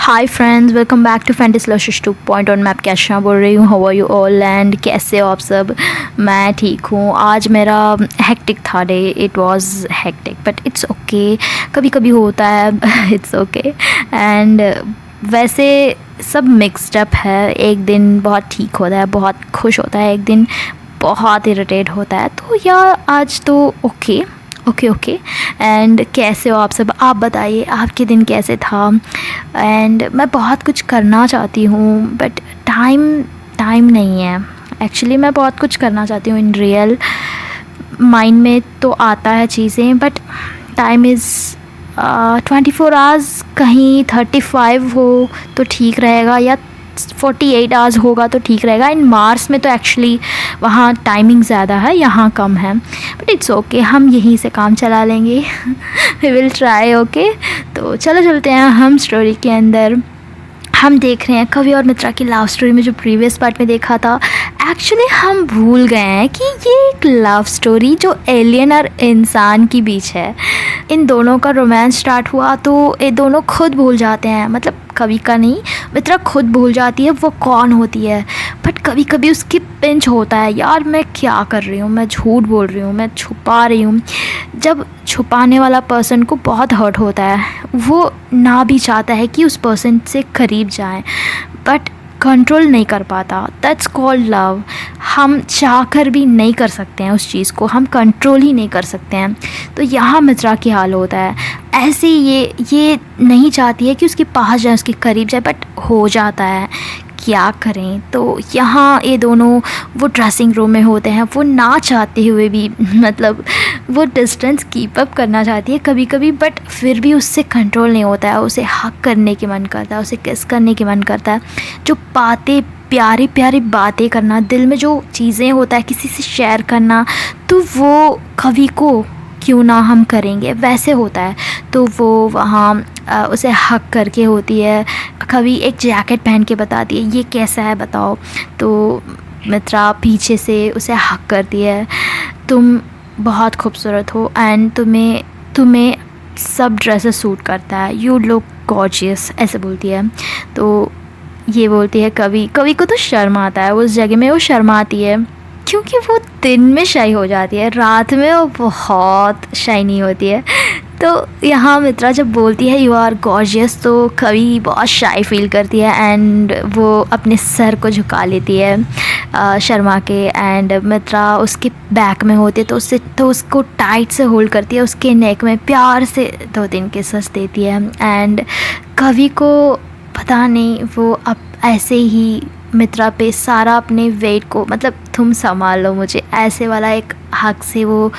Hi friends, welcome back to fantasy 2.1। मैं आपकी आशा बोल रही हूँ। How are you all and कैसे हो आप सब? मैं ठीक हूँ। आज मेरा हेक्टिक था day. It was hectic but it's okay, कभी कभी होता है। इट्स ओके एंड वैसे सब मिक्सड अप है। एक दिन बहुत ठीक होता है, बहुत खुश होता है, एक दिन बहुत इरिटेट होता है। तो यार आज तो ओके ओके एंड कैसे हो आप सब? आप बताइए आपके दिन कैसे था? एंड मैं बहुत कुछ करना चाहती हूँ बट टाइम नहीं है। एक्चुअली मैं बहुत कुछ करना चाहती हूँ इन रियल, माइंड में तो आता है चीज़ें बट टाइम इज़ 24 आवर्स, कहीं 35 हो तो ठीक रहेगा या 48 आवर्स होगा तो ठीक रहेगा। इन मार्स में तो एक्चुअली वहाँ टाइमिंग ज़्यादा है, यहाँ कम है बट इट्स ओके, हम यहीं से काम चला लेंगे। We will try. ओके, तो चलो चलते हैं हम स्टोरी के अंदर। हम देख रहे हैं कवि और मित्रा की लव स्टोरी में जो प्रीवियस पार्ट में देखा था। एक्चुअली हम भूल गए हैं कि ये एक लव स्टोरी जो एलियन और इंसान के बीच है। इन दोनों का रोमांस स्टार्ट हुआ तो ये दोनों खुद भूल जाते हैं, मतलब कवि का नहीं, मित्रा खुद भूल जाती है वो कौन होती है। बट कभी कभी उसकी पिंच होता है, यार मैं क्या कर रही हूँ, मैं झूठ बोल रही हूँ, मैं छुपा रही हूँ। जब छुपाने वाला पर्सन को बहुत हर्ट होता है, वो ना भी चाहता है कि उस पर्सन से करीब जाए बट कंट्रोल नहीं कर पाता। That's called love. हम चाहकर भी नहीं कर सकते हैं उस चीज़ को, हम कंट्रोल ही नहीं कर सकते हैं। तो यहाँ मित्रा की हाल होता है ऐसे ही। ये नहीं चाहती है कि उसके पास जाए, उसके करीब जाए बट हो जाता है। क्या करें? तो यहाँ ये दोनों वो ड्रेसिंग रूम में होते हैं। वो ना चाहते हुए भी, मतलब वो डिस्टेंस कीप अप करना चाहती है कभी कभी बट फिर भी उससे कंट्रोल नहीं होता है। उसे हक करने की मन करता है, उसे किस करने की मन करता है। जो बातें, प्यारी प्यारी बातें करना, दिल में जो चीज़ें होता है किसी से शेयर करना, तो वो कवि को क्यों ना हम करेंगे, वैसे होता है। तो वो वहाँ उसे हक करके होती है। कवि एक जैकेट पहन के बताती है ये कैसा है बताओ। तो मित्रा पीछे से उसे हक करती है, तुम बहुत खूबसूरत हो एंड तुम्हें सब ड्रेसेस सूट करता है, यू लुक गॉर्जियस, ऐसे बोलती है। तो ये बोलती है कवि को तो शर्म आता है, उस जगह में वो शर्माती है क्योंकि वो दिन में शाई हो जाती है, रात में वो बहुत शाइनी होती है। तो यहाँ मित्रा जब बोलती है यू आर गॉर्जियस, तो कवि बहुत शाई फील करती है एंड वो अपने सर को झुका लेती है शर्मा के। एंड मित्रा उसके बैक में होती है तो उसको टाइट से होल्ड करती है, उसके नेक में प्यार से 2-3 किसेस देती है। एंड कवि को पता नहीं, वो अब ऐसे ही मित्रा पे सारा अपने वेट को, मतलब तुम संभाल लो मुझे, ऐसे वाला एक हक से वो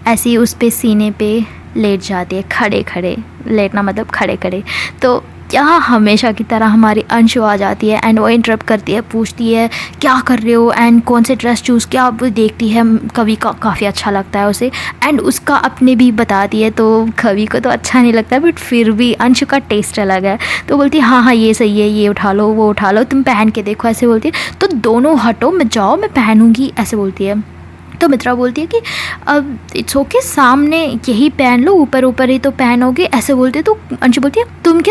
ऐसे ही उस पे सीने पे लेट जाती है, खड़े खड़े लेटना मतलब खड़े खड़े। तो यहाँ हमेशा की तरह हमारी अंशु आ जाती है एंड वो इंटरप्ट करती है, पूछती है क्या कर रहे हो एंड कौन से ड्रेस चूज़ किया। वो देखती है कवि का काफ़ी अच्छा लगता है उसे एंड उसका अपने भी बताती है। तो कवि को तो अच्छा नहीं लगता बट फिर भी अंशु का टेस्ट अलग है। तो बोलती है हाँ ये सही है, ये उठा लो, वो उठा लो, तुम पहन के देखो, ऐसे बोलती है। तो दोनों हटो, मैं जाओ, मैं पहनूंगी, ऐसे बोलती है। तो मित्रा बोलती है कि अब इट्स ओके, सामने यही पहन लो, ऊपर ही तो पहनोगे, ऐसे बोलते। तो अंशु बोलती है तुम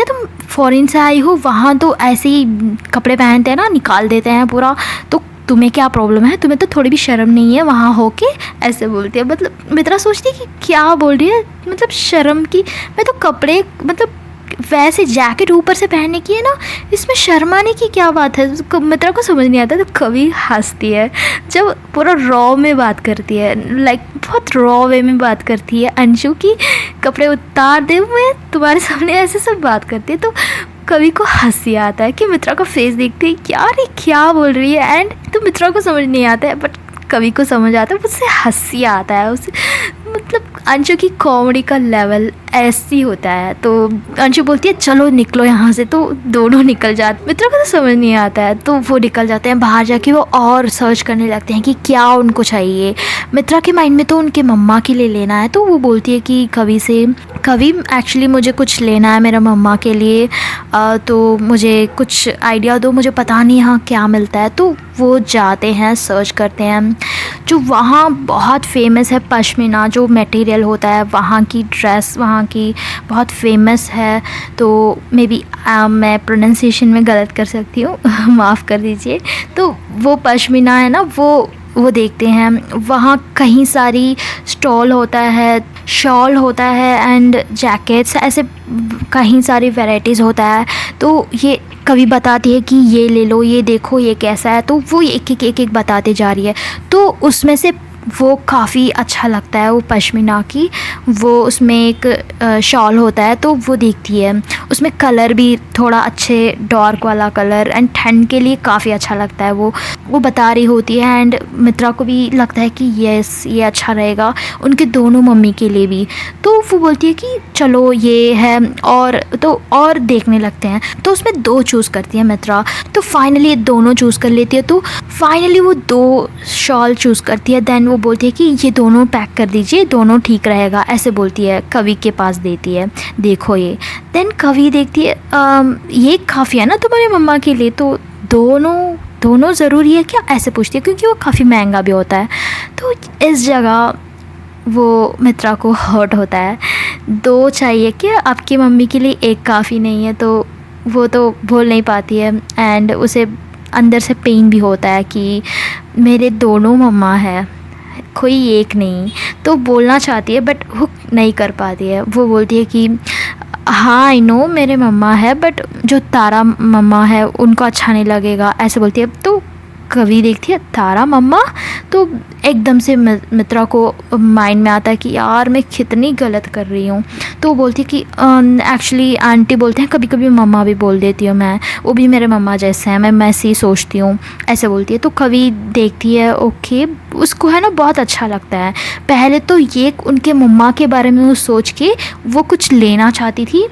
फॉरेन से आई हो, वहाँ तो ऐसे ही कपड़े पहनते हैं ना, निकाल देते हैं पूरा, तो तुम्हें क्या प्रॉब्लम है, तुम्हें तो थोड़ी भी शर्म नहीं है वहाँ हो के, ऐसे बोलती है। मतलब मित्रा सोचती है कि क्या बोल रही है, मतलब शर्म की, मैं तो कपड़े, मतलब वैसे जैकेट ऊपर से पहनने की है ना, इसमें शर्माने की क्या बात है। मित्रा को समझ नहीं आता। तो कवि हंसती है जब पूरा रॉ में बात करती है, लाइक बहुत रॉ वे में बात करती है अंशु की, कपड़े उतार दे, मैं तुम्हारे सामने ऐसे सब बात करती है। तो कवि को हंसी आता है कि मित्रा का फेस देखते ही यार ये क्या बोल रही है। एंड तो मित्रा को समझ नहीं आता है बट कवि को समझ आता है, उससे हंसी आता है उसे, मतलब अंशु की कॉमेडी का लेवल ऐसी होता है। तो अंशु बोलती है चलो निकलो यहाँ से, तो दोनों निकल जाते। मित्रों को तो समझ नहीं आता है तो वो निकल जाते हैं बाहर। जाके वो और सर्च करने लगते हैं कि क्या उनको चाहिए। मित्रा के माइंड में तो उनके मम्मा के लिए लेना है, तो वो बोलती है कि कवि से, कवि एक्चुअली मुझे कुछ लेना है मेरा मम्मा के लिए, तो मुझे कुछ आइडिया दो, मुझे पता नहीं यहाँ क्या मिलता है। तो वो जाते हैं, सर्च करते हैं। जो वहाँ बहुत फेमस है पश्मीना जो मटेरियल होता है, वहाँ की ड्रेस वहाँ की बहुत फेमस है। तो मे बी मैं प्रोनाउंसिएशन में गलत कर सकती हूँ माफ़ कर दीजिए। तो वो पश्मीना है ना, वो देखते हैं वहाँ। कहीं सारी स्टॉल होता है, शॉल होता है एंड जैकेट्स, ऐसे कहीं सारी वैराइटीज़ होता है। तो ये कभी बताती है कि ये ले लो, ये देखो ये कैसा है, तो वो एक एक बताते जा रही है। तो उसमें से वो काफ़ी अच्छा लगता है वो पश्मीना की, वो उसमें एक शॉल होता है तो वो देखती है। उसमें कलर भी थोड़ा अच्छे डार्क वाला कलर एंड ठंड के लिए काफ़ी अच्छा लगता है। वो बता रही होती है एंड मित्रा को भी लगता है कि यस ये अच्छा रहेगा उनके दोनों मम्मी के लिए भी। तो वो बोलती है कि चलो ये है और देखने लगते हैं। तो उसमें 2 चूज़ करती है मित्रा, तो फाइनली ये दोनों चूज़ कर लेती है। तो फाइनली वो 2 शॉल चूज़ करती है। देन वो बोलती है कि ये दोनों पैक कर दीजिए, दोनों ठीक रहेगा, ऐसे बोलती है। कवि के पास देती है, देखो ये। देन कवि देखती है ये काफ़ी है ना तुम्हारे मम्मा के लिए, तो दोनों ज़रूरी है क्या, ऐसे पूछती है, क्योंकि वो काफ़ी महंगा भी होता है। तो इस जगह वो मित्रा को हर्ट होता है। 2 चाहिए क्या, आपकी मम्मी के लिए 1 काफ़ी नहीं है। तो वो तो बोल नहीं पाती है एंड उसे अंदर से पेन भी होता है कि मेरे दोनों मम्मा है, कोई एक नहीं। तो बोलना चाहती है बट वो नहीं कर पाती है। वो बोलती है कि हाँ आई नो मेरे मम्मा है, बट जो तारा मम्मा है उनको अच्छा नहीं लगेगा, ऐसे बोलती है। तो कवि देखती है तारा मम्मा, तो एकदम से मित्रा को माइंड में आता है कि यार मैं कितनी गलत कर रही हूँ। तो वो बोलती है कि एक्चुअली आंटी बोलते हैं, कभी कभी मम्मा भी बोल देती हूँ मैं, वो भी मेरे मम्मा जैसे हैं, मैं ऐसे ही सोचती हूँ, ऐसे बोलती है। तो कवि देखती है ओके, उसको है ना बहुत अच्छा लगता है। पहले तो ये उनके मम्मा के बारे में वो सोच के वो कुछ लेना चाहती थी,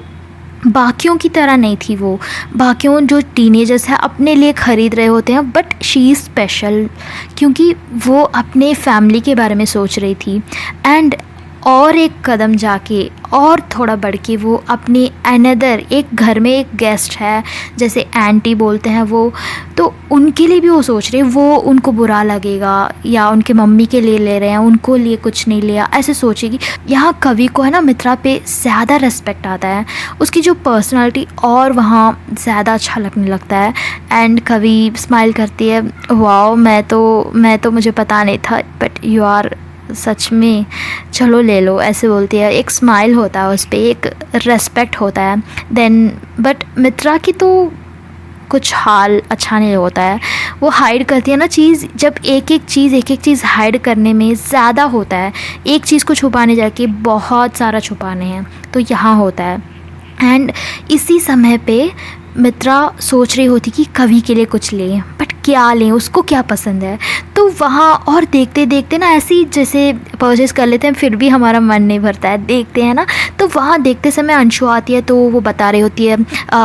बाकियों की तरह नहीं थी वो। बाकियों जो टीनेजर्स हैं अपने लिए ख़रीद रहे होते हैं, बट शी इज़ स्पेशल क्योंकि वो अपने फैमिली के बारे में सोच रही थी। एंड और एक कदम जाके और थोड़ा बढ़ के वो अपने अनदर एक घर में एक गेस्ट है, जैसे आंटी बोलते हैं वो, तो उनके लिए भी वो सोच रहे, वो उनको बुरा लगेगा या उनके मम्मी के लिए ले रहे हैं, उनको लिए कुछ नहीं लिया, ऐसे सोचेगी। यहाँ कवि को है ना मित्रा पे ज़्यादा रिस्पेक्ट आता है, उसकी जो पर्सनालिटी और वहाँ ज़्यादा अच्छा लगने लगता है। एंड कवि स्माइल करती है, वाओ मैं तो मुझे पता नहीं था, बट यू आर सच में, चलो ले लो, ऐसे बोलती है। एक स्माइल होता है उस पर, एक रेस्पेक्ट होता है। देन बट मित्रा की तो कुछ हाल अच्छा नहीं होता है, वो हाइड करती है ना चीज़। जब एक एक चीज़ हाइड करने में ज़्यादा होता है, एक चीज़ को छुपाने जाके बहुत सारा छुपाने हैं, तो यहाँ होता है। एंड इसी समय पे मित्रा सोच रही होती कि कवि के लिए कुछ लें, बट क्या लें, उसको क्या पसंद है। तो वहाँ और देखते देखते ना ऐसे ही जैसे परचेस कर लेते हैं, फिर भी हमारा मन नहीं भरता है, देखते हैं ना। तो वहाँ देखते समय अंशु आती है, तो वो बता रही होती है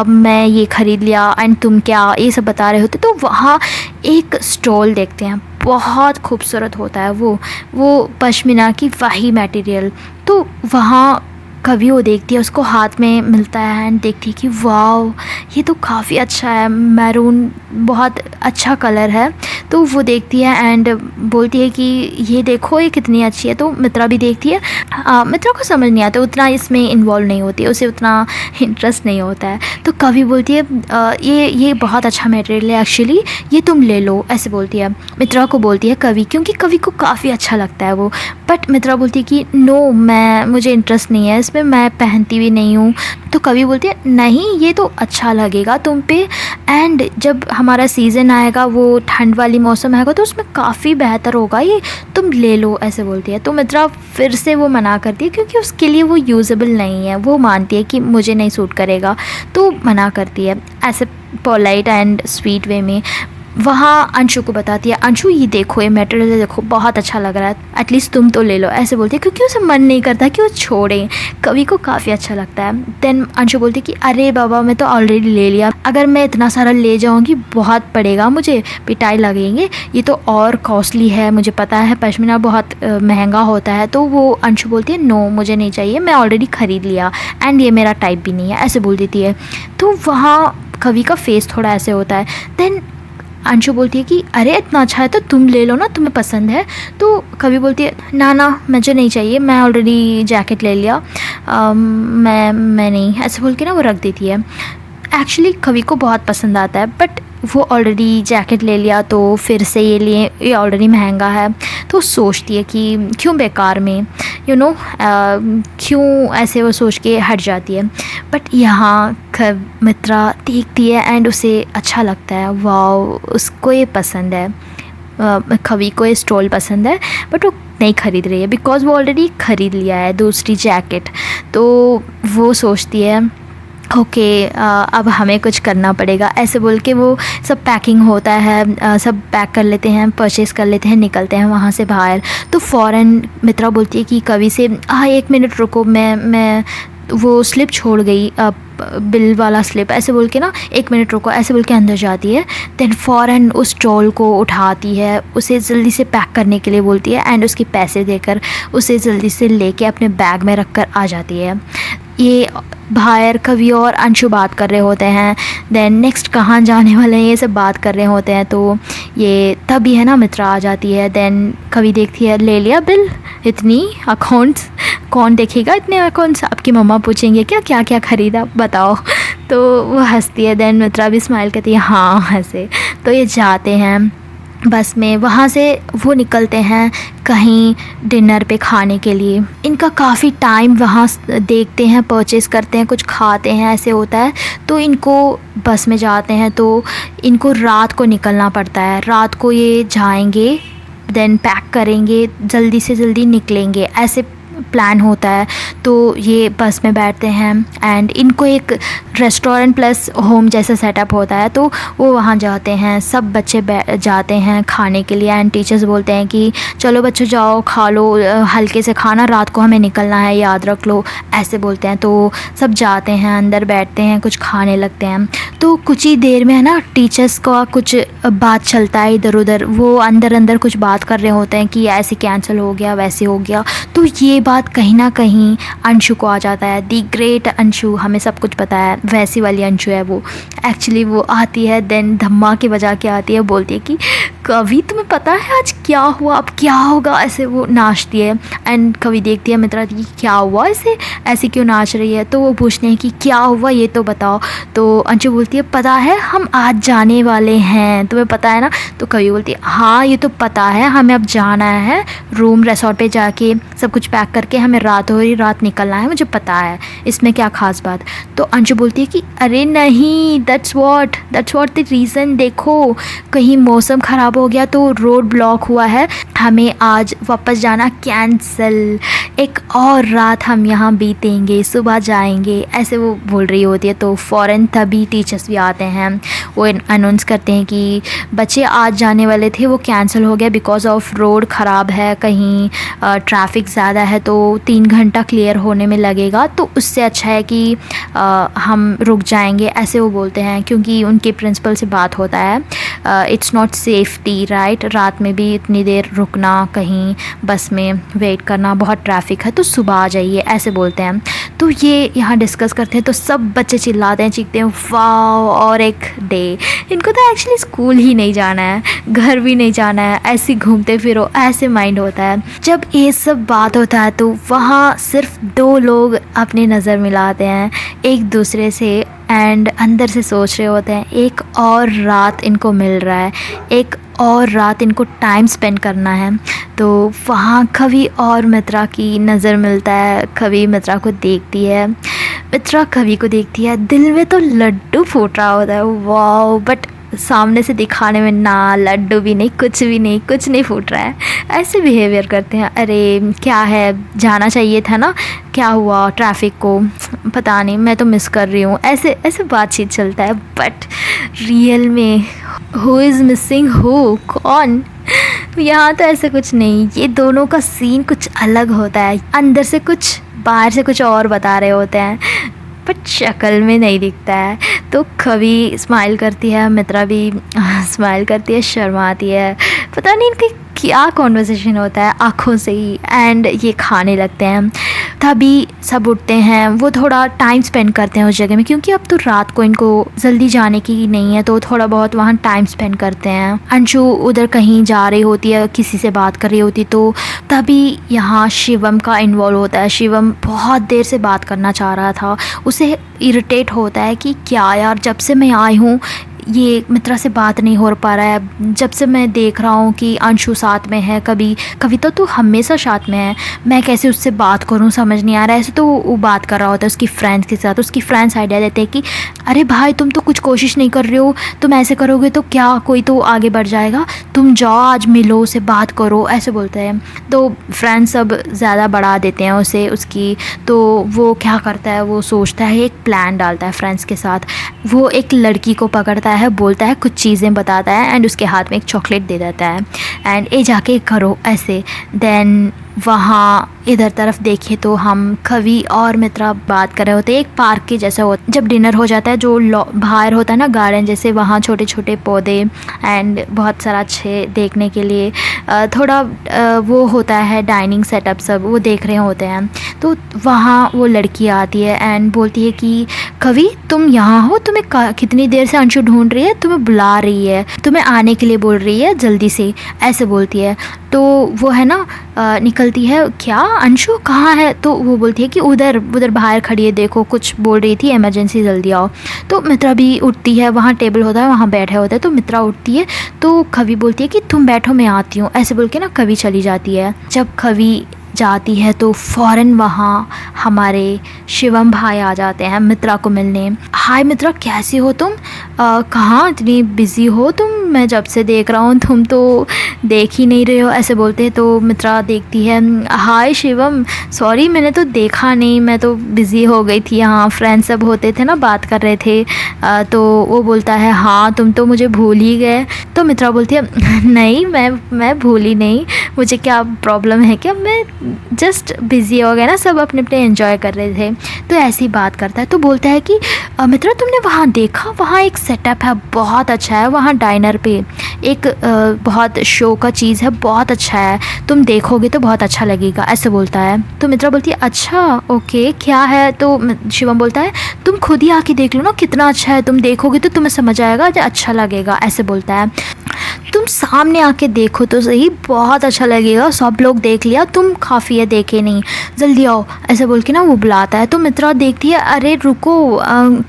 मैं ये ख़रीद लिया एंड तुम क्या, ये सब बता रहे होते। तो वहाँ एक स्टॉल देखते हैं, बहुत खूबसूरत होता है वो पश्मीना की वही मटेरियल। तो वहाँ कभी वो देखती है, उसको हाथ में मिलता है एंड देखती है कि वाओ ये तो काफ़ी अच्छा है, मैरून बहुत अच्छा कलर है। तो वो देखती है एंड बोलती है कि ये देखो ये कितनी अच्छी है। तो मित्रा भी देखती है। मित्रा को समझ नहीं आता, उतना इसमें इन्वॉल्व नहीं होती है, उसे उतना इंटरेस्ट नहीं होता है। तो कभी बोलती है ये बहुत अच्छा मटेरियल है एक्चुअली, ये तुम ले लो, ऐसे बोलती है। मित्रा को बोलती है कवि, क्योंकि कवि को काफ़ी अच्छा लगता है वो। बट मित्रा बोलती है कि नो मुझे इंटरेस्ट नहीं है इसमें, मैं पहनती भी नहीं हूँ। तो कवि बोलती है नहीं ये तो अच्छा लगेगा तुम पे, एंड जब हमारा सीज़न आएगा, वो ठंड वाली मौसम आएगा, तो उसमें काफ़ी बेहतर होगा, ये तुम ले लो, ऐसे बोलती है। तो मित्रा फिर से वो मना करती है क्योंकि उसके लिए वो यूजेबल नहीं है, वो मानती है कि मुझे नहीं सूट करेगा, तो मना करती है ऐसे पोलाइट एंड स्वीट वे में। वहाँ अंशु को बताती है, अंशु ये देखो ये मटेरियल देखो बहुत अच्छा लग रहा है, एटलीस्ट तुम तो ले लो, ऐसे बोलती है, क्योंकि उसे मन नहीं करता कि वो छोड़े, कवि को काफ़ी अच्छा लगता है। देन अंशु बोलती है कि अरे बाबा मैं तो ऑलरेडी ले लिया, अगर मैं इतना सारा ले जाऊँगी बहुत पड़ेगा, मुझे पिटाई लगेंगे, ये तो और कॉस्टली है, मुझे पता है पश्मीना बहुत महंगा होता है। तो वो अंशु बोलती है नो मुझे नहीं चाहिए, मैं ऑलरेडी ख़रीद लिया एंड ये मेरा टाइप भी नहीं है, ऐसे बोल देती है। तो वहाँ कवि का फेस थोड़ा ऐसे होता है। देन अंशु बोलती है कि अरे इतना अच्छा है तो तुम ले लो ना, तुम्हें पसंद है। तो कवि बोलती है ना ना मुझे नहीं चाहिए, मैं ऑलरेडी जैकेट ले लिया, मैं नहीं, ऐसे बोल के ना वो रख देती है। एक्चुअली कवि को बहुत पसंद आता है, बट वो ऑलरेडी जैकेट ले लिया तो फिर से ये ऑलरेडी महंगा है, तो सोचती है कि क्यों बेकार में क्यों, ऐसे वो सोच के हट जाती है। बट यहाँ मित्रा देखती है एंड उसे अच्छा लगता है, वाओ उसको ये पसंद है, कवि को ये स्टॉल पसंद है, बट वो नहीं ख़रीद रही है बिकॉज़ वो ऑलरेडी ख़रीद लिया है दूसरी जैकेट। तो वो सोचती है ओके अब हमें कुछ करना पड़ेगा, ऐसे बोल के वो सब पैकिंग होता है, सब पैक कर लेते हैं, परचेज़ कर लेते हैं, निकलते हैं वहाँ से बाहर। तो फ़ौरन मित्रा बोलती है कि कवि से 1 मिनट रुको, मैं वो स्लिप छोड़ गई, बिल वाला स्लिप, ऐसे बोल के ना 1 मिनट रुको, ऐसे बोल के अंदर जाती है। देन फ़ौरन उस स्टॉल को उठाती है, उसे जल्दी से पैक करने के लिए बोलती है एंड उसके पैसे देकर उसे जल्दी से लेके अपने बैग में रख कर आ जाती है। ये बाहर कवि और अंशु बात कर रहे होते हैं, देन नेक्स्ट कहाँ जाने वाले हैं ये सब बात कर रहे होते हैं। तो ये तभी है ना मित्रा आ जाती है। देन कवि देखती है ले लिया बिल, इतनी अकाउंट्स कौन देखेगा, इतने अकाउंट्स आपकी मम्मा पूछेंगे क्या क्या क्या ख़रीदा बताओ। तो वो हंसती है, देन मित्रा भी स्माइल करती है हाँ हंसे। तो ये जाते हैं बस में, वहाँ से वो निकलते हैं कहीं डिनर पे खाने के लिए। इनका काफ़ी टाइम वहाँ देखते हैं, परचेज़ करते हैं, कुछ खाते हैं, ऐसे होता है। तो इनको बस में जाते हैं तो इनको रात को निकलना पड़ता है, रात को ये जाएंगे, देन पैक करेंगे, जल्दी से जल्दी निकलेंगे, ऐसे प्लान होता है। तो ये बस में बैठते हैं एंड इनको एक रेस्टोरेंट प्लस होम जैसा सेटअप होता है, तो वो वहाँ जाते हैं, सब बच्चे जाते हैं खाने के लिए एंड टीचर्स बोलते हैं कि चलो बच्चों जाओ खा लो, हल्के से खाना, रात को हमें निकलना है, याद रख लो, ऐसे बोलते हैं। तो सब जाते हैं, अंदर बैठते हैं, कुछ खाने लगते हैं। तो कुछ ही देर में है ना टीचर्स का कुछ बात चलता है इधर उधर, वो अंदर अंदर कुछ बात कर रहे होते हैं कि ऐसे कैंसिल हो गया, वैसे हो गया। तो ये बात कहीं ना कहीं अंशु को आ जाता है, दी ग्रेट अंशु, हमें सब कुछ पता है, वैसी वाली अंशु है वो। एक्चुअली वो आती है, देन धमाके बजा के आती है, बोलती है कि कवि तुम्हें पता है आज क्या हुआ, अब क्या होगा, ऐसे वो नाचती है। एंड कवि देखती है मित्रा की क्या हुआ, ऐसे क्यों नाच रही है। तो वो पूछते हैं कि क्या हुआ ये तो बताओ। तो अंशु बोलती है पता है हम आज जाने वाले हैं, तुम्हें पता है ना। तो कवि बोलती है हाँ ये तो पता है, हमें अब जाना है रूम रिसोर्ट पे जाके सब कुछ पैक करके, हमें रात हो रही, रात निकलना है, मुझे पता है, इसमें क्या खास बात। तो अंशु बोलती है कि अरे नहीं, दैट्स व्हाट द रीज़न, देखो कहीं मौसम ख़राब हो गया तो रोड ब्लॉक हुआ है, हमें आज वापस जाना कैंसिल, एक और रात हम यहाँ बीतेंगे, सुबह जाएंगे, ऐसे वो बोल रही होती है। तो फ़ौरन तभी टीचर्स भी आते हैं, वो अनाउंस करते हैं कि बच्चे आज जाने वाले थे वो कैंसिल हो गया बिकॉज़ ऑफ रोड ख़राब है, कहीं ट्रैफिक ज़्यादा है, तो 3 घंटा क्लियर होने में लगेगा, तो उससे अच्छा है कि हम रुक जाएंगे, ऐसे वो बोलते हैं। क्योंकि उनके प्रिंसिपल से बात होता है, इट्स नॉट सेफ्टी राइट, रात में भी इतनी देर रुकना, कहीं बस में वेट करना, बहुत ट्रैफिक है, तो सुबह आ जाइए, ऐसे बोलते हैं। तो ये यहाँ डिस्कस करते हैं, तो सब बच्चे चिल्लाते हैं, चीखते हैं वाओ और एक डे। इनको तो एक्चुअली स्कूल ही नहीं जाना है, घर भी नहीं जाना है, ऐसे घूमते फिरो, ऐसे माइंड होता है। जब ये सब बात होता है तो वहाँ सिर्फ 2 लोग अपनी नज़र मिलाते हैं एक दूसरे से एंड अंदर से सोच रहे होते हैं एक और रात इनको मिल रहा है, एक और रात इनको टाइम स्पेंड करना है। तो वहाँ कवि और मित्रा की नज़र मिलता है, कवि मित्रा को देखती है, मित्रा कवि को देखती है, दिल में तो लड्डू फूट रहा होता है, वाओ, बट सामने से दिखाने में ना लड्डू भी नहीं, कुछ भी नहीं, कुछ नहीं फूट रहा है, ऐसे बिहेवियर करते हैं। अरे क्या है, जाना चाहिए था ना, क्या हुआ ट्रैफिक को, पता नहीं, मैं तो मिस कर रही हूँ, ऐसे ऐसे बातचीत चलता है। बट रियल में हु इज़ मिसिंग हु, कौन, यहाँ तो ऐसे कुछ नहीं, ये दोनों का सीन कुछ अलग होता है, अंदर से कुछ बाहर से कुछ और बता रहे होते हैं, बट शक्ल में नहीं दिखता है। तो कवि स्माइल करती है, मित्रा भी स्माइल करती है, शर्माती है, पता नहीं इनकी क्या कॉन्वर्सेशन होता है आँखों से ही। एंड ये खाने लगते हैं, तभी सब उठते हैं, वो थोड़ा टाइम स्पेंड करते हैं उस जगह में, क्योंकि अब तो रात को इनको जल्दी जाने की नहीं है, तो थोड़ा बहुत वहाँ टाइम स्पेंड करते हैं। अंशु उधर कहीं जा रही होती है, किसी से बात कर रही होती, तो तभी यहाँ शिवम का इन्वॉल्व होता है। शिवम बहुत देर से बात करना चाह रहा था, उसे इरिटेट होता है कि क्या यार, जब से मैं आई हूँ ये मित्रा से बात नहीं हो पा रहा है, जब से मैं देख रहा हूँ कि अंशु साथ में है, कभी कभी तो तू हमेशा साथ में है, मैं कैसे उससे बात करूँ समझ नहीं आ रहा है। ऐसे तो वो बात कर रहा होता है उसकी फ्रेंड्स के साथ। उसकी फ्रेंड्स आइडिया देते हैं कि अरे भाई तुम तो कुछ कोशिश नहीं कर रहे हो, तुम ऐसे करोगे तो क्या कोई तो आगे बढ़ जाएगा, तुम जाओ आज मिलो उसे, बात करो, ऐसे बोलते हैं। तो फ्रेंड्स सब ज़्यादा बढ़ा देते हैं उसे उसकी। तो वो क्या करता है, वो सोचता है, एक प्लान डालता है फ्रेंड्स के साथ। वो एक लड़की को पकड़ता है, बोलता है, कुछ चीज़ें बताता है एंड उसके हाथ में एक चॉकलेट दे देता है एंड ये जाके करो ऐसे। देन वहाँ इधर तरफ देखे तो हम कवि और मित्रा बात कर रहे होते हैं, एक पार्क के जैसा होता। जब डिनर हो जाता है, जो बाहर होता है ना गार्डन जैसे, वहाँ छोटे छोटे पौधे एंड बहुत सारा अच्छे देखने के लिए थोड़ा वो होता है डाइनिंग सेटअप, सब वो देख रहे होते हैं। तो वहाँ वो लड़की आती है एंड बोलती है कि कवि तुम यहाँ हो, तुम्हें कितनी देर से अंशु ढूंढ रही है, तुम्हें बुला रही है, तुम्हें आने के लिए बोल रही है जल्दी से, ऐसे बोलती है। तो वो है ना निकलती है, क्या अंशु कहाँ है, तो वो बोलती है कि उधर उधर बाहर खड़ी है, देखो कुछ बोल रही थी, इमरजेंसी जल्दी आओ। तो मित्रा भी उठती है, वहाँ टेबल होता है, वहाँ बैठे होते हैं, तो मित्रा उठती है, तो कवि बोलती है कि तुम बैठो मैं आती हूँ, ऐसे बोल के ना कवि चली जाती है। जब कवि जाती है तो फ़ौरन वहाँ हमारे शिवम भाई आ जाते हैं मित्रा को मिलने। हाय मित्रा, कैसी हो तुम, कहाँ इतनी बिज़ी हो तुम, मैं जब से देख रहा हूँ तुम तो देख ही नहीं रहे हो, ऐसे बोलते हैं। तो मित्रा देखती है, हाय शिवम, सॉरी मैंने तो देखा नहीं, मैं तो बिज़ी हो गई थी, यहाँ फ्रेंड्स सब होते थे ना, बात कर रहे थे। तो वो बोलता है, हाँ तुम तो मुझे भूल ही गए। तो मित्रा बोलती है, नहीं मैं भूली नहीं, मुझे क्या प्रॉब्लम है क्या, मैं जस्ट बिज़ी हो गया ना, सब अपने अपने एंजॉय कर रहे थे। तो ऐसी बात करता है। तो बोलता है कि मित्रा तुमने वहाँ देखा, वहाँ एक सेटअप है बहुत अच्छा है, वहाँ डाइनर पे एक बहुत शो का चीज़ है, बहुत अच्छा है, तुम देखोगे तो बहुत अच्छा लगेगा, ऐसे बोलता है। तो मित्रा बोलती है, अच्छा ओके क्या है। तो शिवम बोलता है, तुम खुद ही आके देख लो ना कितना अच्छा है, तुम देखोगे तो तुम्हें समझ आएगा, अच्छा लगेगा, ऐसे बोलता है। तुम सामने आके देखो तो सही, बहुत अच्छा लगेगा, सब लोग देख लिया, तुम काफ़ी है देखे नहीं, जल्दी आओ, ऐसे बोल के ना वो बुलाता है। तो मित्रा देखती है, अरे रुको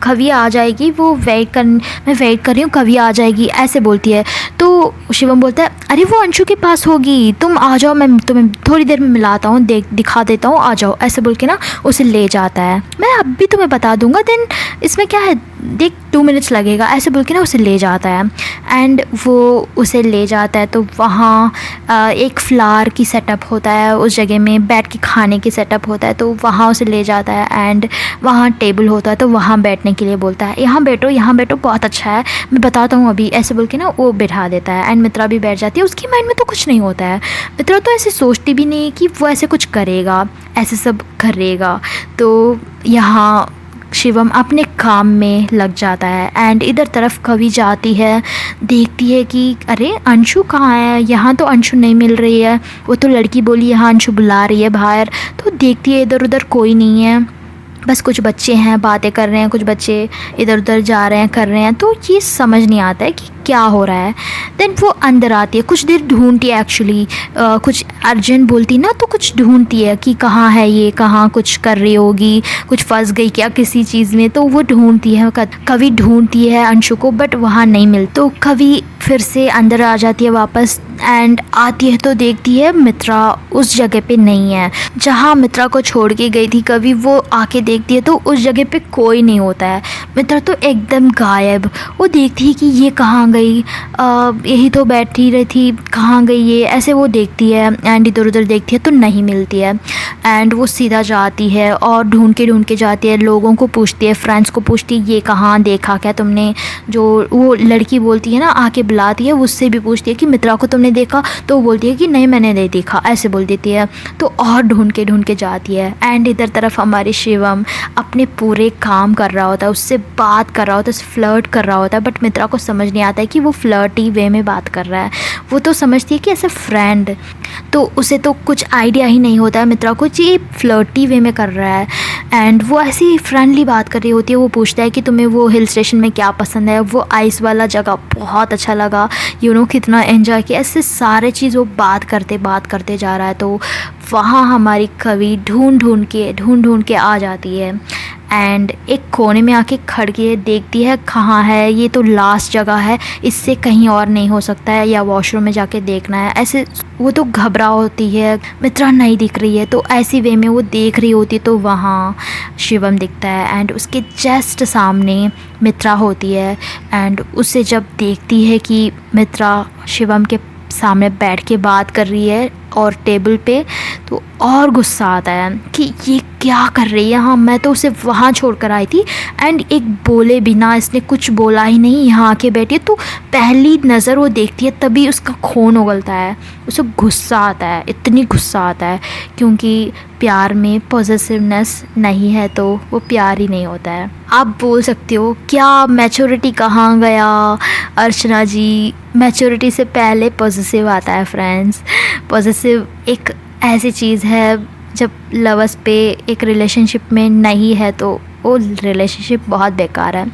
कवि आ जाएगी, वो मैं वेट कर रही हूँ, कवि आ जाएगी, ऐसे बोलती है। तो शिवम बोलता है, अरे वो अंशु के पास होगी, तुम आ जाओ, मैं तुम्हें थोड़ी देर में मिलाता हूँ, दिखा देता हूँ, आ जाओ, ऐसे बोल के ना उसे ले जाता है। मैं अब भी तुम्हें बता दूँगा, देन इसमें क्या है, देख 2 मिनट्स लगेगा, ऐसे बोल के ना उसे ले जाता है। एंड वो उसे ले जाता है तो वहाँ एक फ्लावर की सेटअप होता है, उस जगह में बैठ के खाने की सेटअप होता है, तो वहाँ उसे ले जाता है एंड वहाँ टेबल होता है, तो वहाँ बैठने के लिए बोलता है, यहाँ बैठो बहुत अच्छा है, मैं बताता हूँ अभी, ऐसे बोल के ना वो बैठा देता है। एंड मित्रा भी बैठ जाती है, उसकी माइंड में तो कुछ नहीं होता है, मित्रा तो ऐसे सोचती भी नहीं कि वो ऐसे कुछ करेगा, ऐसे सब करेगा। तो यहाँ शिवम अपने काम में लग जाता है एंड इधर तरफ कवि जाती है, देखती है कि अरे अंशु कहाँ है, यहाँ तो अंशु नहीं मिल रही है, वो तो लड़की बोली यहाँ अंशु बुला रही है बाहर। तो देखती है इधर उधर कोई नहीं है, बस कुछ बच्चे हैं बातें कर रहे हैं, कुछ बच्चे इधर उधर जा रहे हैं कर रहे हैं, तो ये समझ नहीं आता है कि क्या हो रहा है। देन वो अंदर आती है, कुछ देर ढूंढती है एक्चुअली, कुछ अर्जेंट बोलती ना, तो कुछ ढूंढती है कि कहाँ है ये, कहाँ कुछ कर रही होगी, कुछ फंस गई क्या किसी चीज़ में, तो वो ढूंढती है, कवि ढूंढती है अंशु को, बट वहाँ नहीं मिलती। तो कवि फिर से अंदर आ जाती है वापस एंड आती है तो देखती है मित्रा उस जगह पे नहीं है जहाँ मित्रा को छोड़ के गई थी कवि। वो आके देखती है तो उस जगह पे कोई नहीं होता है, मित्रा तो एकदम गायब। वो देखती है कि ये कहाँ गई, यही तो बैठी रही थी, कहाँ गई ये, ऐसे वो देखती है एंड इधर उधर देखती है तो नहीं मिलती है। एंड वो सीधा जाती है और ढूंढ के जाती है, लोगों को पूछती है, फ्रेंड्स को पूछती है, ये कहाँ देखा क्या तुमने, जो वो लड़की बोलती है ना आके बुलाती है, उससे भी पूछती है कि मित्रा को तुमने देखा, तो वो बोलती है कि नहीं मैंने नहीं देखा, ऐसे बोल देती है। तो और ढूंढ के जाती है एंड इधर तरफ हमारे शिवम अपने पूरे काम कर रहा होता है, उससे बात कर रहा होता है, फ्लर्ट कर रहा होता है, बट मित्रा को समझ नहीं आता जाता है कि वो फ्लर्टी वे में बात कर रहा है। वो तो समझती है कि ऐसे फ्रेंड, तो उसे तो कुछ आइडिया ही नहीं होता है मित्रा को ये फ्लर्टी वे में कर रहा है। एंड वो ऐसी फ्रेंडली बात कर रही होती है। वो पूछता है कि तुम्हें वो हिल स्टेशन में क्या पसंद है, वो आइस वाला जगह बहुत अच्छा लगा, कितना एंजॉय किया। ऐसे सारे चीज़ वो बात करते जा रहा है। तो वहाँ हमारी कवि ढूंढ ढूंढ के आ जाती है एंड एक कोने में आके खड़ के देखती है कहाँ है ये, तो लास्ट जगह है, इससे कहीं और नहीं हो सकता है, या वॉशरूम में जाके देखना है। ऐसे वो तो घबरा होती है, मित्रा नहीं दिख रही है। तो ऐसी वे में वो देख रही होती तो वहाँ शिवम दिखता है एंड उसके जस्ट सामने मित्रा होती है। एंड उसे जब देखती है कि मित्रा शिवम के सामने बैठ के बात कर रही है और टेबल पे, तो और गुस्सा आता है कि ये क्या कर रही है। हाँ, मैं तो उसे वहाँ छोड़ कर आई थी एंड एक बोले बिना इसने कुछ बोला ही नहीं, यहाँ आके बैठी है। तो पहली नज़र वो देखती है तभी उसका खून उगलता है, उसे गुस्सा आता है, इतनी गुस्सा आता है, क्योंकि प्यार में पॉजिटिवनेस नहीं है तो वो प्यार ही नहीं होता है। आप बोल सकते हो क्या मैच्योरिटी कहाँ गया अर्चना जी। मैच्योरिटी से पहले पॉजिटिव आता है फ्रेंड्स। पॉजिटिव एक ऐसी चीज़ है जब लवर्स पे एक रिलेशनशिप में नहीं है तो वो रिलेशनशिप बहुत बेकार है।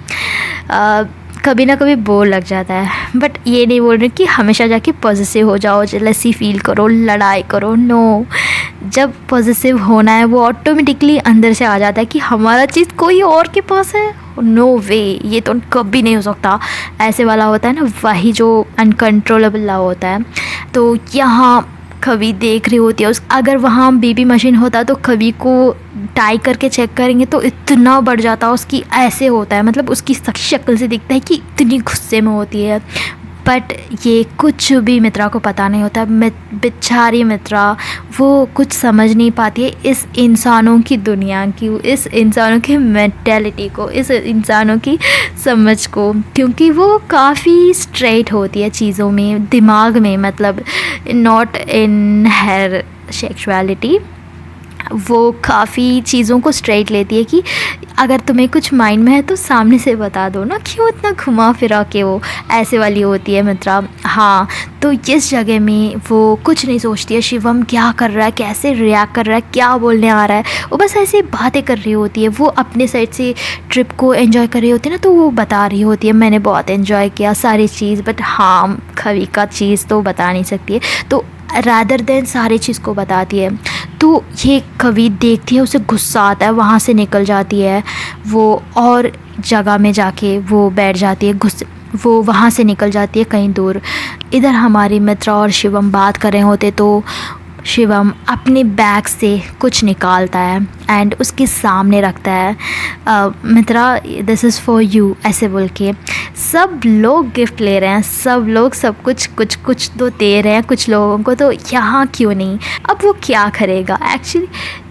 कभी ना कभी बोर लग जाता है, बट ये नहीं बोल रही कि हमेशा जाके पॉजिटिव हो जाओ, जेलसी फील करो, लड़ाई करो। नो, जब पॉजिटिव होना है वो ऑटोमेटिकली अंदर से आ जाता है कि हमारा चीज़ कोई और के पास है। नो वे, ये तो कभी नहीं हो सकता। ऐसे वाला होता है ना, वही जो अनकंट्रोलेबल लव होता है। तो यहाँ कवि देख रही होती है अगर वहाँ बेबी मशीन होता तो कवि को टाई करके चेक करेंगे तो इतना बढ़ जाता उसकी। ऐसे होता है, मतलब उसकी शक्ल से दिखता है कि इतनी गुस्से में होती है। बट ये कुछ भी मित्रा को पता नहीं होता। बेचारी मित्रा वो कुछ समझ नहीं पाती है इस इंसानों की दुनिया की, इस इंसानों की मेंटालिटी को, इस इंसानों की समझ को, क्योंकि वो काफ़ी स्ट्रेट होती है चीज़ों में, दिमाग में, मतलब नॉट इन हर सेक्सुअलिटी। वो काफ़ी चीज़ों को स्ट्रेट लेती है कि अगर तुम्हें कुछ माइंड में है तो सामने से बता दो ना, क्यों इतना घुमा फिरा के। वो ऐसे वाली होती है मित्रा। हाँ, तो इस जगह में वो कुछ नहीं सोचती है शिवम क्या कर रहा है, कैसे रिएक्ट कर रहा है, क्या बोलने आ रहा है। वो बस ऐसी बातें कर रही होती है। वो अपने साइड से ट्रिप को एंजॉय कर रही होती है ना, तो वो बता रही होती है मैंने बहुत एंजॉय किया सारी चीज़। बट हाँ, कवि का चीज़ तो बता नहीं सकती है, तो रादर देन सारी चीज़ को बताती है। तो ये कवि देखती है, उसे गुस्सा आता है, वहाँ से निकल जाती है वो और जगह में जाके वो बैठ जाती है। वो वहाँ से निकल जाती है कहीं दूर। इधर हमारी मित्रा और शिवम बात कर रहे होते तो शिवम अपने बैग से कुछ निकालता है एंड उसके सामने रखता है। मित्रा, दिस इज़ फॉर यू, ऐसे बोल के। सब लोग गिफ्ट ले रहे हैं, सब लोग सब कुछ तो दे रहे हैं कुछ लोगों को, तो यहाँ क्यों नहीं। अब वो क्या करेगा एक्चुअली।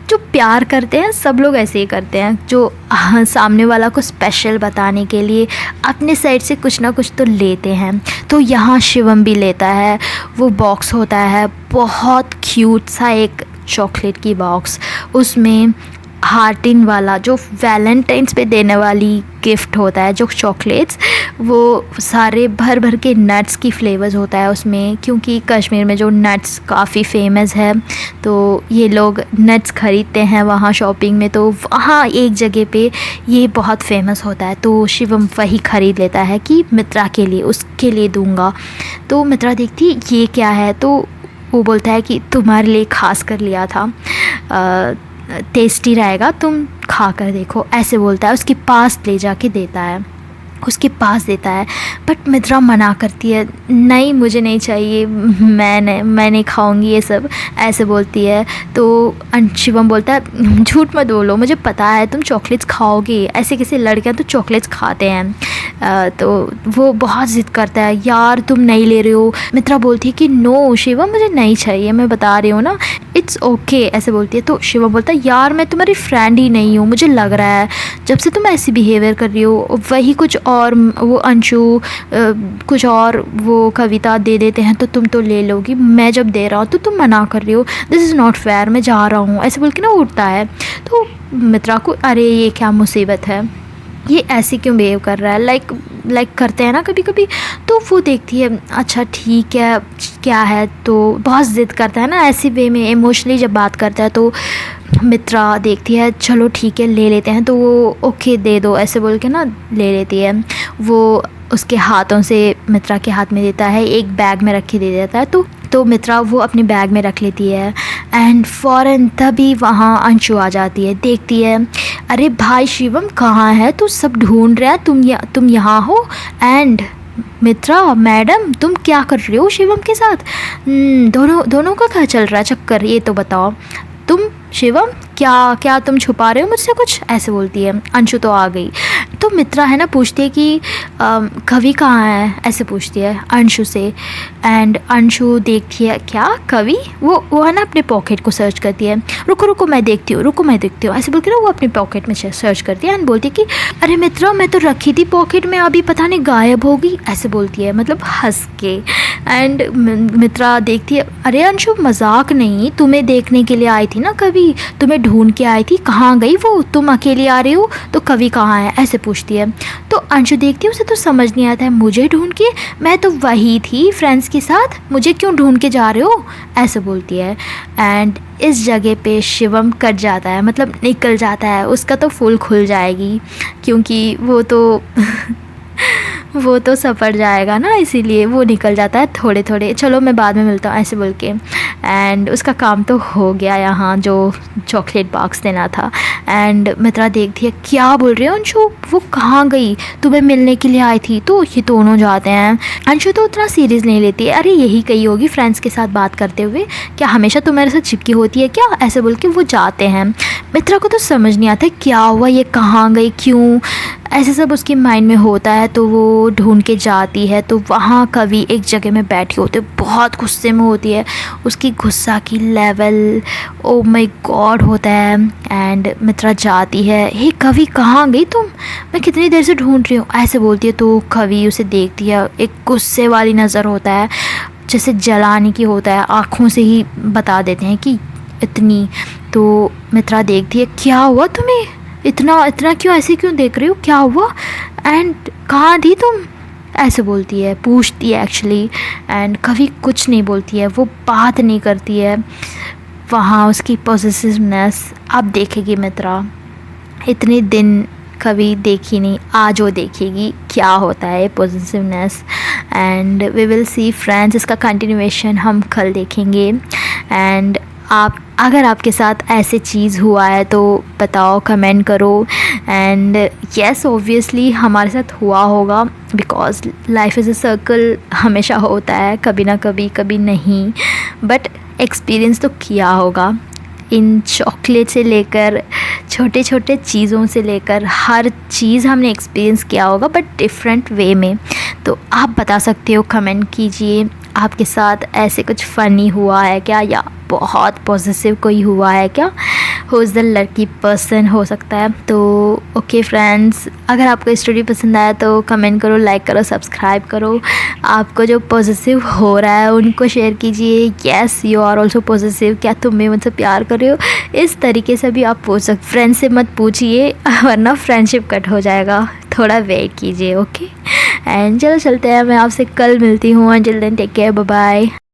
जो प्यार करते हैं सब लोग ऐसे ही करते हैं, जो सामने वाला को स्पेशल बताने के लिए अपने साइड से कुछ ना कुछ तो लेते हैं। तो यहाँ शिवम भी लेता है। वो बॉक्स होता है बहुत क्यूट सा, एक चॉकलेट की बॉक्स, उसमें हार्टिन वाला जो वैलेंटाइंस पे देने वाली गिफ्ट होता है, जो चॉकलेट्स, वो सारे भर भर के नट्स की फ्लेवर्स होता है उसमें, क्योंकि कश्मीर में जो नट्स काफ़ी फेमस है तो ये लोग नट्स ख़रीदते हैं वहाँ शॉपिंग में। तो वहाँ एक जगह पे ये बहुत फेमस होता है, तो शिवम वही ख़रीद लेता है कि मित्रा के लिए, उसके लिए दूँगा। तो मित्रा देखती ये क्या है, तो वो बोलता है कि तुम्हारे लिए खास कर लिया था, टेस्टी रहेगा, तुम खा कर देखो, ऐसे बोलता है। उसके पास ले जाके देता है, उसके पास देता है। बट मित्रा मना करती है, नहीं मुझे नहीं चाहिए, मैं नहीं खाऊंगी ये सब, ऐसे बोलती है। तो शिवम बोलता है झूठ मत बोलो, मुझे पता है तुम चॉकलेट्स खाओगे, ऐसे कैसे लड़कियां तो चॉकलेट्स खाते हैं। तो वो बहुत ज़िद करता है, यार तुम नहीं ले रहे हो। मित्रा बोलती है कि नो शिवम, मुझे नहीं चाहिए, मैं बता रही हूँ ना, इट्स ओके, ऐसे बोलती है। तो शिवम बोलता है यार मैं तुम्हारी फ्रेंड ही नहीं हूँ, मुझे लग रहा है जब से तुम ऐसी बिहेवियर कर रही हो, वही कुछ और वो अंशु कुछ और वो कविता दे देते हैं तो तुम तो ले लोगी, मैं जब दे रहा हूँ तो तुम मना कर रही हो, दिस इज़ नॉट फेयर, मैं जा रहा हूँ, ऐसे बोल के ना उठता है। तो मित्रा को अरे ये क्या मुसीबत है, ये ऐसे क्यों बिहेव कर रहा है, लाइक करते हैं ना कभी कभी। तो वो देखती है अच्छा ठीक है क्या है, तो बहुत ज़िद करता है ना ऐसे वे में, इमोशनली जब बात करता है। तो मित्रा देखती है चलो ठीक है ले लेते हैं, तो वो ओके दे दो ऐसे बोल के ना ले लेती है। वो उसके हाथों से मित्रा के हाथ में देता है, एक बैग में रख के दे देता है। तो मित्रा वो अपने बैग में रख लेती है एंड फ़ौरन तभी वहाँ अंशु आ जाती है। देखती है अरे भाई शिवम कहाँ है, तू सब ढूंढ रहा है, तुम यहाँ हो। एंड मित्रा मैडम तुम क्या कर रहे हो शिवम के साथ, दोनों का क्या चल रहा है चक्कर, ये तो बताओ। तुम शिवम क्या तुम छुपा रहे हो मुझसे कुछ, ऐसे बोलती है। अंशु तो आ गई। तो मित्रा है ना पूछती है कि कवि कहाँ है, ऐसे पूछती है अंशु से। एंड अंशु देखती है क्या कवि, वो है ना अपने पॉकेट को सर्च करती है। रुको मैं देखती हूँ ऐसे बोल के ना वो अपने पॉकेट में सर्च करती है एंड बोलती है कि अरे मित्रा मैं तो रखी थी पॉकेट में, अभी पता नहीं गायब हो गई, ऐसे बोलती है मतलब हंस के। एंड मित्रा देखती है अरे अंशु मजाक नहीं, तुम्हें देखने के लिए आई थी ना कवि, तुम्हें ढूंढ के आई थी, कहाँ गई वो, तुम अकेली आ रही हो, तो कवि कहाँ है, ऐसे पूछती है। तो अंशु देखती है उसे तो समझ नहीं आता है, मुझे ढूंढ के, मैं तो वही थी फ्रेंड्स के साथ, मुझे क्यों ढूंढ के जा रहे हो, ऐसे बोलती है। एंड इस जगह पे शिवम कट जाता है, मतलब निकल जाता है, उसका तो फुल खुल जाएगी क्योंकि वो तो सफर जाएगा ना, इसीलिए वो निकल जाता है थोड़े चलो मैं बाद में मिलता हूँ ऐसे बोल के। एंड उसका काम तो हो गया यहाँ जो चॉकलेट बॉक्स देना था। एंड मित्रा देखती है क्या बोल रहे हो अंशु, वो कहाँ गई, तुम्हें मिलने के लिए आई थी। तो ये दोनों जाते हैं। अंशु तो उतना सीरियस नहीं लेती है, अरे यही कही होगी फ्रेंड्स के साथ बात करते हुए, क्या हमेशा तुम्हारे साथ चिपकी होती है क्या, ऐसे बोल के वो जाते हैं। मित्रा को तो समझ नहीं आता क्या हुआ, ये कहाँ गई, क्यों, ऐसे सब उसके माइंड में होता है। तो वो ढूंढ के जाती है, तो वहाँ कवि एक जगह में बैठी होती है, बहुत गुस्से में होती है, उसकी गुस्सा की लेवल ओ माय गॉड होता है। एंड मित्रा जाती है, हे कवि कहाँ गई तुम, मैं कितनी देर से ढूंढ रही हूँ, ऐसे बोलती है। तो कवि उसे देखती है, एक गुस्से वाली नज़र होता है, जैसे जलाने की होता है, आँखों से ही बता देते हैं कि इतनी। तो मित्रा देखती है क्या हुआ तुम्हें, इतना क्यों, ऐसे क्यों देख रही हो, क्या हुआ, एंड कहाँ थी तुम, ऐसे बोलती है, पूछती है एक्चुअली। एंड कभी कुछ नहीं बोलती है, वो बात नहीं करती है। वहाँ उसकी पॉसेसिवनेस अब देखेगी मित्रा, इतने दिन कभी देखी नहीं, आज वो देखेगी क्या होता है possessiveness. And we will see friends, इसका कंटिन्यूएशन हम कल देखेंगे। एंड अगर आपके साथ ऐसे चीज़ हुआ है तो बताओ, कमेंट करो। एंड येस ऑब्वियसली हमारे साथ हुआ होगा, because life is a circle, हमेशा होता है, कभी ना कभी नहीं, बट एक्सपीरियंस तो किया होगा। इन चॉकलेट से लेकर छोटे छोटे चीज़ों से लेकर हर चीज़ हमने एक्सपीरियंस किया होगा, बट डिफरेंट वे में। तो आप बता सकते हो, कमेंट कीजिए, आपके साथ ऐसे कुछ फ़नी हुआ है क्या, या बहुत पॉजिटिव कोई हुआ है क्या, who is the lucky person हो सकता है। तो ओके फ्रेंड्स, अगर आपको स्टोरी पसंद आया तो कमेंट करो, लाइक करो, सब्सक्राइब करो। आपको जो पॉजिटिव हो रहा है उनको शेयर कीजिए। Yes you are also positive, क्या तुम भी मुझसे प्यार कर रहे हो, इस तरीके से भी आप पूछ सकते। फ्रेंड से मत पूछिए वरना फ्रेंडशिप कट हो जाएगा, थोड़ा वेट कीजिए। ओके एंड चलो चलते हैं, मैं आपसे कल मिलती हूँ। Until then take care, bye bye.